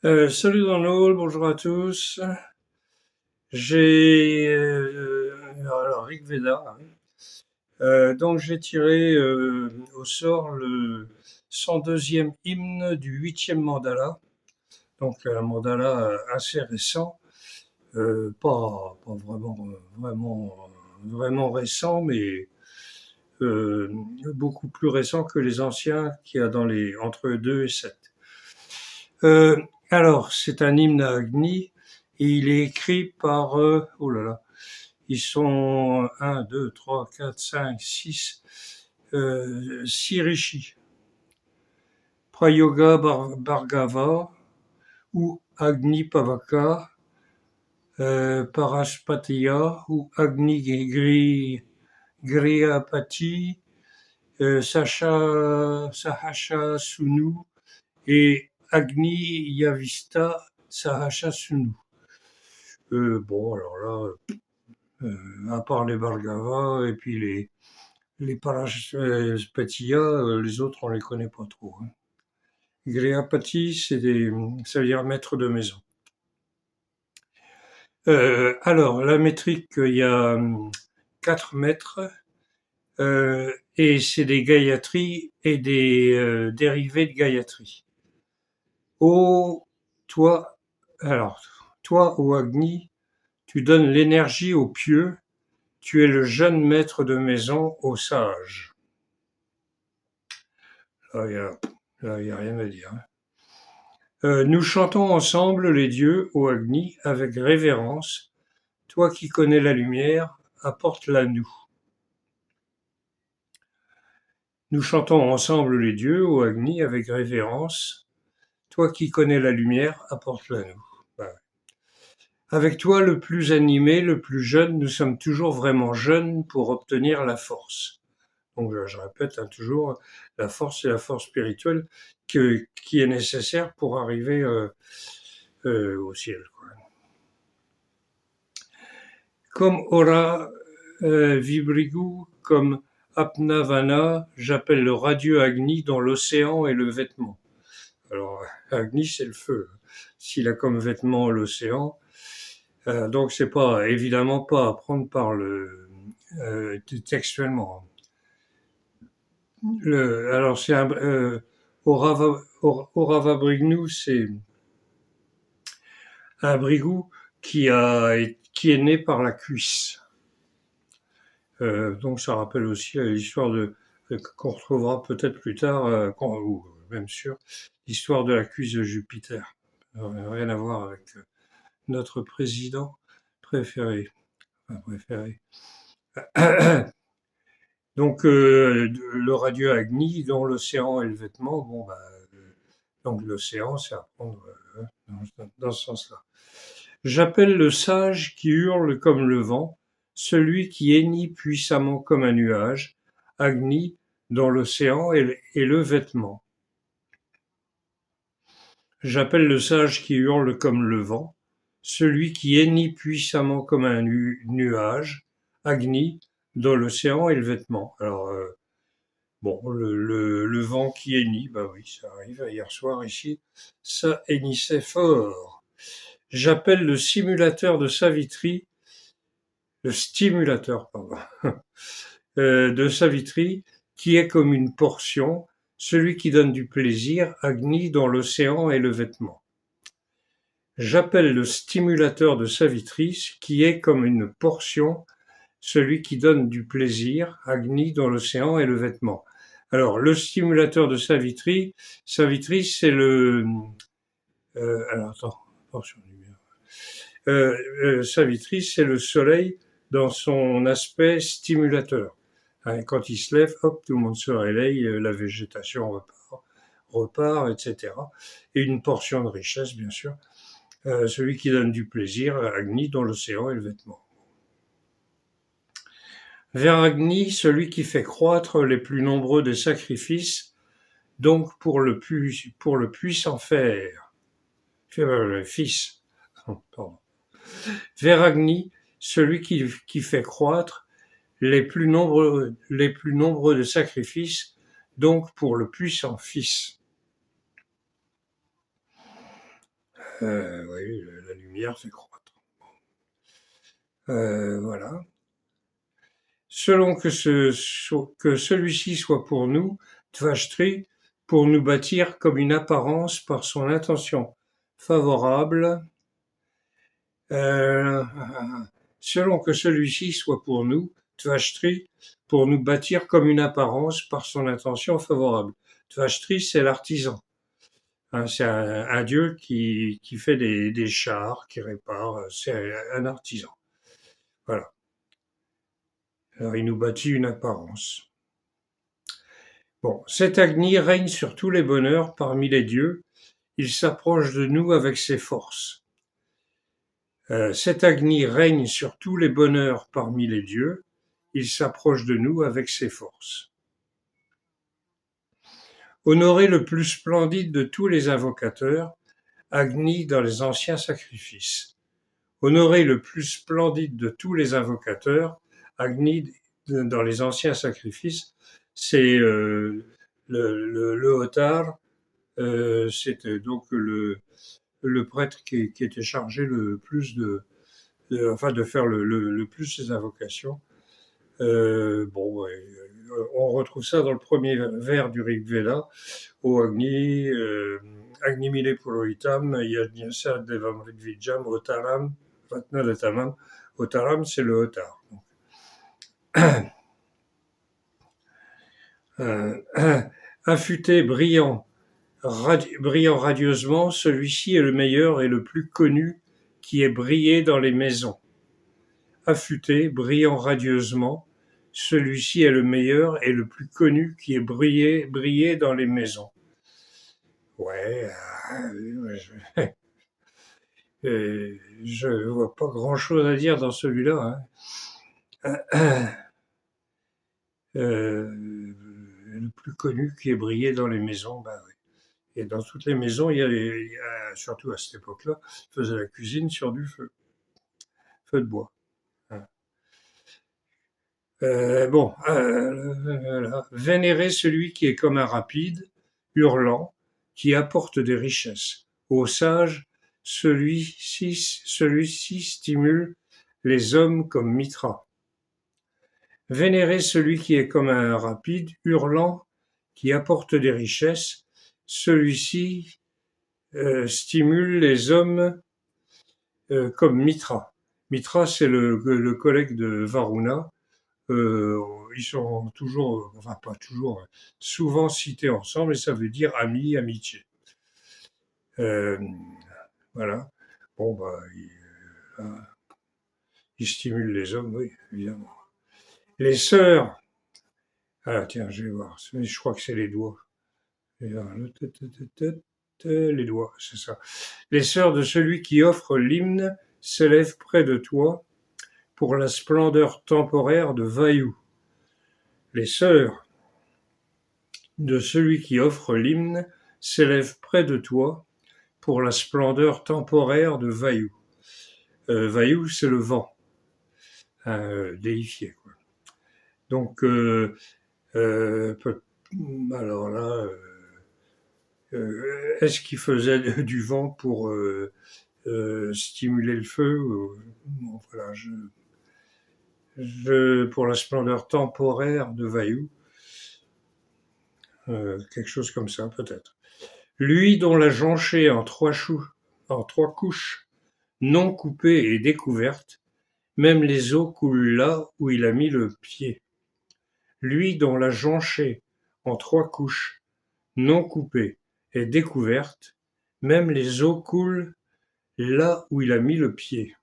Salut dans le hall, bonjour à tous. J'ai alors Rig Veda, hein. Donc j'ai tiré au sort le 102e hymne du 8e mandala, donc un mandala assez récent, pas vraiment récent, mais euh, beaucoup plus récent que les anciens qu'il y a dans les entre 2 et 7. Euh, alors, c'est un hymne à Agni et il est écrit par, oh là là, ils sont 1, 2, 3, 4, 5, 6, 6 rishis. Prayoga Bhargava ou Agni Pavaka, Paraspatiya ou Agni Grihapati, Sahasha Sunu et Agni Yavista Sahasha Sunu. Bon, alors là, à part les Bhargava et puis les Parashpatiya, les autres on les connaît pas trop, hein. Grihapati, ça veut dire maître de maison. Alors la métrique, il y a 4 mètres et c'est des Gayatri et des dérivés de Gayatri. Ô toi, alors toi, ô Agni, tu donnes l'énergie aux pieux, tu es le jeune maître de maison aux sages. Là, il y a rien à dire, hein. Nous chantons ensemble les dieux, ô Agni, avec révérence. Toi qui connais la lumière, apporte-la nous. Nous chantons ensemble les dieux, ô Agni, avec révérence. Toi qui connais la lumière, apporte-la nous. Voilà. Avec toi, le plus animé, le plus jeune, nous sommes toujours vraiment jeunes pour obtenir la force. Donc, je répète, hein, toujours, la force, c'est la force spirituelle qui est nécessaire pour arriver au ciel, quoi. Comme Ora Vibrigu, comme Apnavana, j'appelle le radieux Agni dont l'océan est le vêtement. Alors, Agni, c'est le feu. S'il a comme vêtement l'océan, donc c'est pas évidemment pas à prendre par le textuellement. Alors c'est un Orava Brignou, c'est un brigou qui est né par la cuisse. Donc ça rappelle aussi l'histoire qu'on retrouvera peut-être plus tard, ou même sûr, l'histoire de la cuisse de Jupiter. Rien à voir avec notre président préféré. Enfin, préféré. Donc le radieux Agni, dont l'océan est le vêtement, bon bah, donc l'océan, c'est à prendre dans ce sens-là. J'appelle le sage qui hurle comme le vent, celui qui hennit puissamment comme un nuage, Agni, dont l'océan est le vêtement. J'appelle le sage qui hurle comme le vent, celui qui hennit puissamment comme un nuage, Agni, dont l'océan est le vêtement. Alors, bon, le vent qui hennit, bah oui, ça arrive. Hier soir ici, ça hennissait fort. J'appelle le simulateur de Savitri, le stimulateur, pardon, de Savitri, qui est comme une portion, celui qui donne du plaisir, Agni, dont l'océan est le vêtement. J'appelle le stimulateur de Savitri, qui est comme une portion, celui qui donne du plaisir, Agni, dont l'océan est le vêtement. Alors, le stimulateur de Savitri, c'est le... alors, attends, portion Savitri, c'est le soleil dans son aspect stimulateur. Hein, quand il se lève, hop, tout le monde se réveille, la végétation repart, etc. Et une portion de richesse, bien sûr. Celui qui donne du plaisir, Agni, dont l'océan est le vêtement. Vers Agni, celui qui fait croître les plus nombreux des sacrifices, donc pour le puissant fils. Pardon. Vers Agni, celui qui fait croître les plus nombreux de sacrifices, donc pour le puissant Fils. Oui, la lumière fait croître. Voilà. Selon que celui-ci soit pour nous, Tvashtri, pour nous bâtir comme une apparence par son intention favorable, euh, selon que celui-ci soit pour nous, Tvashtri, pour nous bâtir comme une apparence par son intention favorable. Tvashtri, c'est l'artisan. Hein, c'est un dieu qui fait des chars, qui répare, c'est un artisan. Voilà. Alors il nous bâtit une apparence. Bon, cet Agni règne sur tous les bonheurs parmi les dieux, il s'approche de nous avec ses forces. Cet Agni règne sur tous les bonheurs parmi les dieux, il s'approche de nous avec ses forces. Honoré le plus splendide de tous les invocateurs, Agni dans les anciens sacrifices. Honoré le plus splendide de tous les invocateurs, Agni dans les anciens sacrifices, c'est le Hotar, c'était donc le prêtre qui était chargé le plus de faire le plus ces invocations. On retrouve ça dans le premier vers du Rig Veda, au Agni, Agni Mile Purohitam, Yajnasa Devam Ridvijam, Otaram, Vatnadatamam. Otaram, c'est le Otar. Affûté, brillant radieusement, celui-ci est le meilleur et le plus connu qui ait brillé dans les maisons. Affûté, brillant radieusement, celui-ci est le meilleur et le plus connu qui ait brillé dans les maisons. Ouais, je vois pas grand-chose à dire dans celui-là. Hein. Le plus connu qui ait brillé dans les maisons, bah oui. Et dans toutes les maisons, il y a surtout à cette époque-là, ils faisaient la cuisine sur du feu de bois. Hein. Voilà. Vénérer celui qui est comme un rapide, hurlant, qui apporte des richesses. Aux sages, celui-ci stimule les hommes comme Mitra. Vénérer celui qui est comme un rapide, hurlant, qui apporte des richesses. Celui-ci stimule les hommes comme Mitra. Mitra, c'est le collègue de Varuna. Ils sont toujours, enfin pas toujours, souvent cités ensemble et ça veut dire ami, amitié. Voilà. Bon, bah, il stimule les hommes, oui, évidemment. Les sœurs. Ah, tiens, je vais voir. Je crois que c'est les doigts. Les doigts, c'est ça. Les sœurs de celui qui offre l'hymne s'élèvent près de toi pour la splendeur temporaire de Vayu. Les sœurs de celui qui offre l'hymne s'élèvent près de toi pour la splendeur temporaire de Vayu. Vayu, c'est le vent, déifié, quoi. Donc, alors là, est-ce qu'il faisait du vent pour stimuler le feu? Bon, voilà, pour la splendeur temporaire de Vayu, quelque chose comme ça peut-être. Lui dont la jonchée en trois couches, non coupée et découverte, même les eaux coulent là où il a mis le pied. Lui dont la jonchée en trois couches, non coupée et découverte, même les eaux coulent là où il a mis le pied.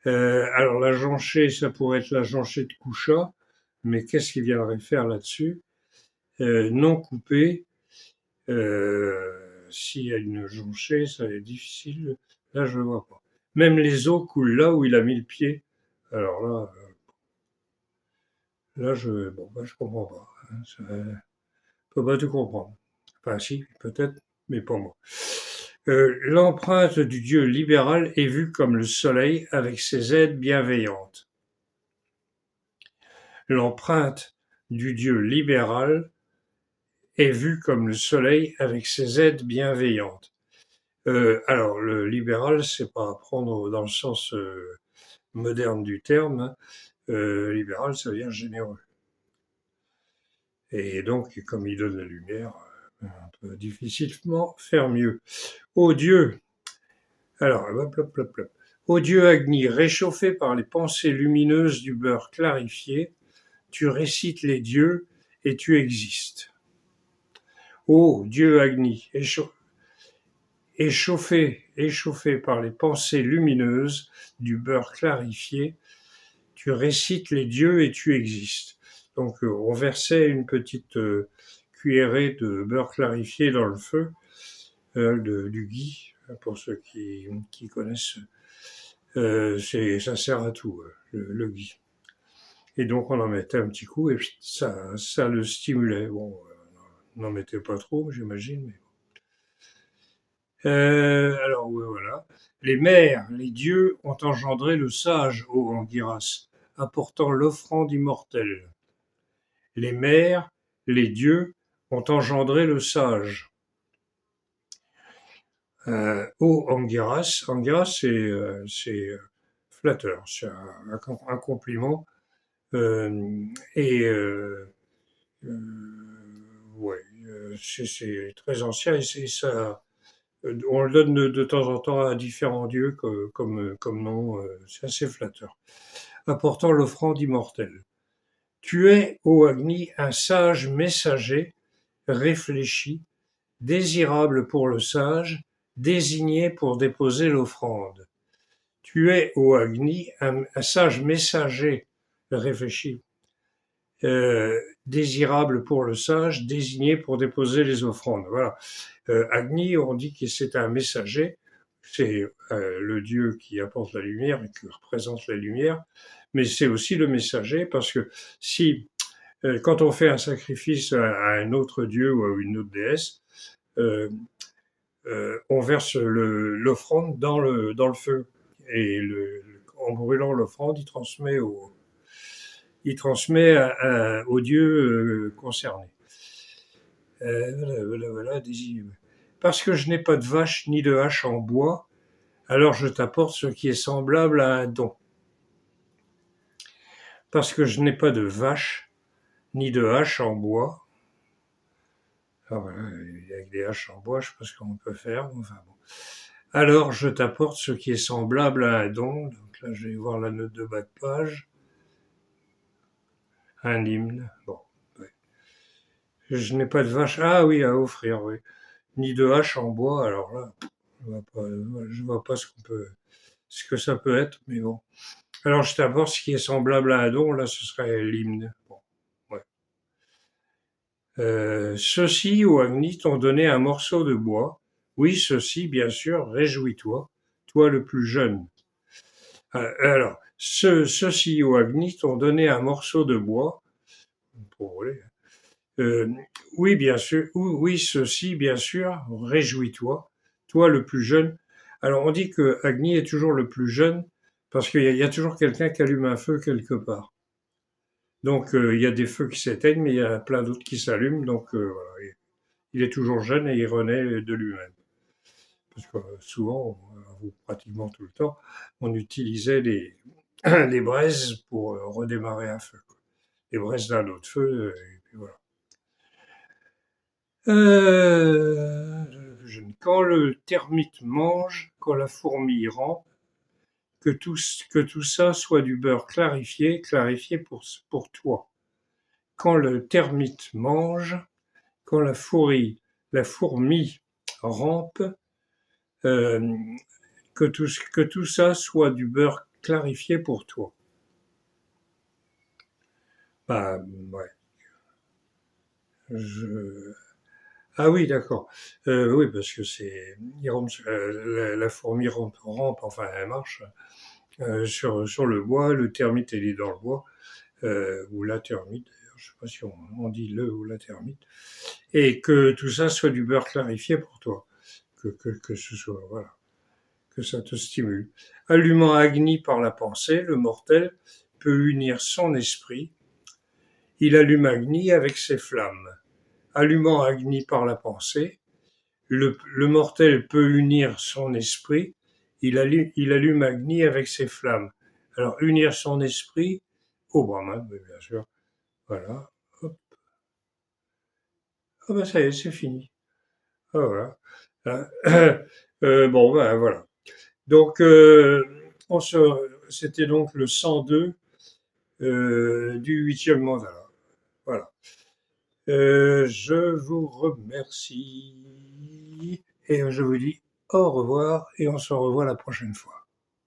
Alors la jonchée, ça pourrait être la jonchée de Kusha, mais qu'est-ce qu'il viendrait faire là-dessus? Non coupée, s'il y a une jonchée, ça va être difficile. Là, je ne vois pas. Même les eaux coulent là où il a mis le pied. Alors là, je comprends pas. Hein, je peux pas tout comprendre. Enfin, si, peut-être, mais pas moi. L'empreinte du dieu libéral est vue comme le soleil avec ses aides bienveillantes. L'empreinte du dieu libéral est vue comme le soleil avec ses aides bienveillantes. Alors le libéral, c'est pas à prendre dans le sens, moderne du terme, hein. Libéral, ça veut dire généreux et donc comme il donne la lumière, on peut difficilement faire mieux. Ô Dieu! Alors hop, hop, hop, hop. Ô Dieu Agni, réchauffé par les pensées lumineuses du beurre clarifié, tu récites les dieux et tu existes. Ô Dieu Agni, échauffé par les pensées lumineuses du beurre clarifié, tu récites les dieux et tu existes. Donc on versait une petite cuillerée de beurre clarifié dans le feu, du ghee, pour ceux qui connaissent. Ça sert à tout, le ghee. Et donc on en mettait un petit coup et ça le stimulait. Bon, on n'en mettait pas trop, j'imagine, mais alors ouais, voilà. Les mers, les dieux ont engendré le sage, ô Anguirras, apportant l'offrande immortelle. Les mers, les dieux ont engendré le sage. Ô Anguirras, Anguirras c'est flatteur, c'est un compliment. Et ouais, c'est très ancien et c'est ça. On le donne de temps en temps à différents dieux comme nom, c'est assez flatteur. Apportant l'offrande immortelle. Tu es, ô Agni, un sage messager, réfléchi, désirable pour le sage, désigné pour déposer l'offrande. Tu es, ô Agni, un sage messager, réfléchi, désirable pour le sage, désigné pour déposer les offrandes. Voilà. Agni, on dit que c'est un messager, c'est le dieu qui apporte la lumière et qui représente la lumière, mais c'est aussi le messager parce que si quand on fait un sacrifice à un autre dieu ou à une autre déesse, euh, on verse l'offrande dans le feu et en brûlant l'offrande, il transmet au dieu concerné. Voilà, parce que je n'ai pas de vache ni de hache en bois, alors je t'apporte ce qui est semblable à un don. Parce que je n'ai pas de vache ni de hache en bois. Alors voilà, avec des haches en bois, je sais pas ce qu'on peut faire. Enfin bon. Alors je t'apporte ce qui est semblable à un don. Donc là, je vais voir la note de bas de page. Un hymne. Bon. Ouais. Je n'ai pas de vache. Ah oui, à offrir, oui. Ni de hache en bois. Alors là, je vois pas ce que ça peut être, mais bon. Alors je t'apporte ce qui est semblable à un don. Là, ce serait l'hymne. Bon. Ouais. Ceux-ci, ô Agni, t'ont donné un morceau de bois. Oui, ceux-ci, bien sûr, réjouis-toi, toi le plus jeune. Alors, ceux-ci, ô Agni, t'ont donné un morceau de bois. Pour voler. Euh, oui, bien sûr, oui, ceux-ci, bien sûr, réjouis-toi, toi le plus jeune. Alors, on dit que Agni est toujours le plus jeune parce qu'il y a toujours quelqu'un qui allume un feu quelque part. Donc, il y a des feux qui s'éteignent, mais il y a plein d'autres qui s'allument. Donc, voilà, il est toujours jeune et il renaît de lui-même. Parce que souvent, ou pratiquement tout le temps, on utilisait les braises pour redémarrer un feu. Les braises d'un autre feu, et puis voilà. Quand le termite mange, quand la fourmi rampe, que tout ça soit du beurre clarifié pour toi. Quand le termite mange, quand la fourmi rampe, euh, que tout ça soit du beurre clarifié pour toi. Bah, ouais. Je... Ah oui, d'accord. Oui, parce que la fourmi rampe, enfin, elle marche sur le bois, le termite, il est dans le bois, ou la termite, d'ailleurs, je sais pas si on dit le ou la termite, et que tout ça soit du beurre clarifié pour toi, que ce soit, voilà, que ça te stimule. Allumant Agni par la pensée, le mortel peut unir son esprit. Il allume Agni avec ses flammes. Allumant Agni par la pensée, le mortel peut unir son esprit, il allume Agni avec ses flammes. Alors, unir son esprit au Brahman, bien sûr. Voilà. Hop. Ah ben ça y est, c'est fini. Ah, voilà. Bon, ben voilà. Donc, c'était donc le 102 du 8e mandala. Voilà. Je vous remercie et je vous dis au revoir et on se revoit la prochaine fois.